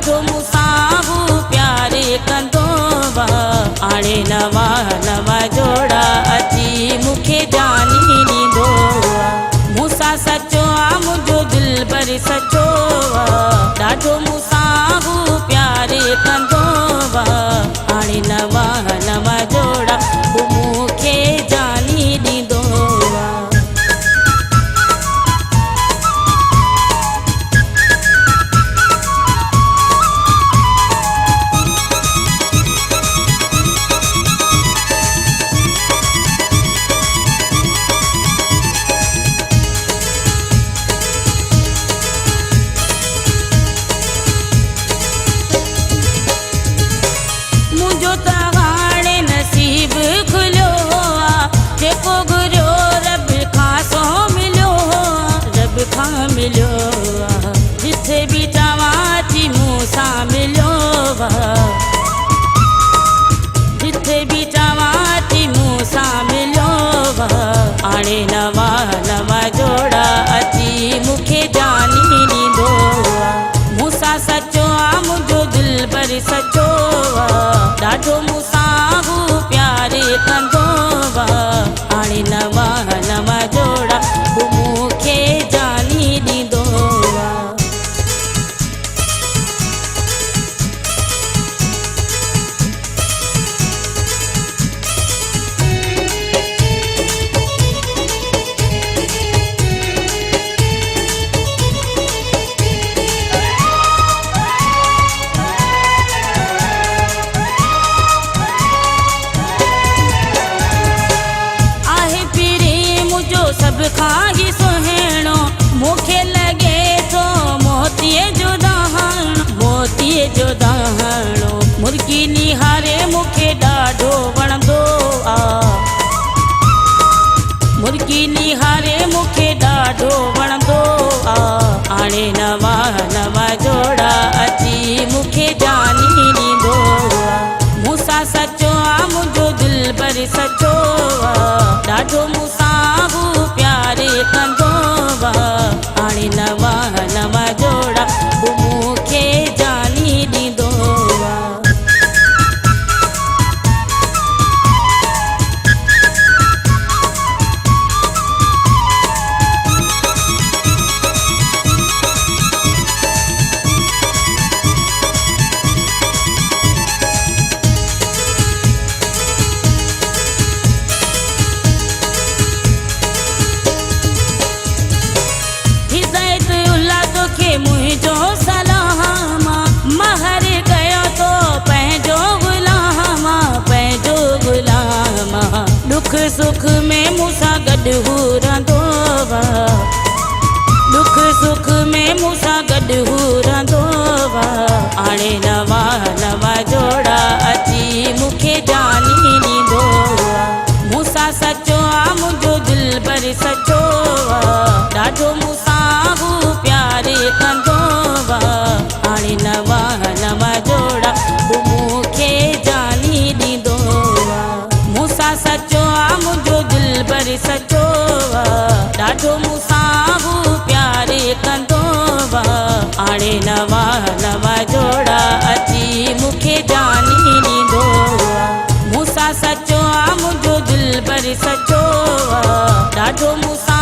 ॾाढो मूंसां हू प्यार कंदो हाणे नवा नवा जोड़ा अची मूंखे जानी ॾींदो मूंसां सचो आहे मुंहिंजो दिलबर सचो ॾाढो मूंसां हू प्यार कंदो हाणे नवा नवा जोड़ा हू मूंखे जानी ॾींदो मुंहिंजो त हाणे नसीब खुलियो जेको घुरियो रब खां सो मिलियो रब खां मिलियो जिथे बि चवां थी मूंसां मिलियो जिथे बि चवां थी मूंसां मिलियो हाणे नवा नवा जोड़ा अची मूंखे जानी ॾींदो मूंसां सचो आहे मुंहिंजो दिलबर सचो ॾाढो मूंसां हू प्यार कंदो हाणे नवा नवा जोड़ा हू मूंखे जानी ॾींदो सब खां ही सुहिणो मूंखे लॻे थो मोतीअ जो दाणो मुर्गी निहारे मूंखे ॾाढो वणंदो मुर्गी निहारे मूंखे ॾाढो वणंदो हाणे नवा नवा जोड़ा अची मूंखे जानी ॾींदो मूंसां सचो आहे मुंहिंजो दिलबर सचो ॾाढो मूंसां हू प्यार कंदो हाणे नवा नवा जोड़ा हू मूंखे जानी ॾींदो मुंहिंजो सलाम महर कयो तो पंहिंजो गुलाम दुख सुख में मूंसां गॾु हू रहंदो दुख सुख में मूंसां गॾु हू रहंदो हाणे नवा नवा जोड़ा अची मूंखे जानी ॾींदो मूंसां सचो आहे मुंहिंजो दिलबर सचो ॾाढो मूंसां हू प्यार कंदो हाणे नवा नवा जोड़ा हू मूंखे जानी ॾींदो मूंसां सचो आहे मुंहिंजो दिलबर सचो ॾाढो मूंसां हू प्यार कंदो हाणे नवा नवा जोड़ा अची मूंखे जानी ॾींदो मूंसां सचो आहे मुंहिंजो दिलबर सचो ॾाढो मूंसां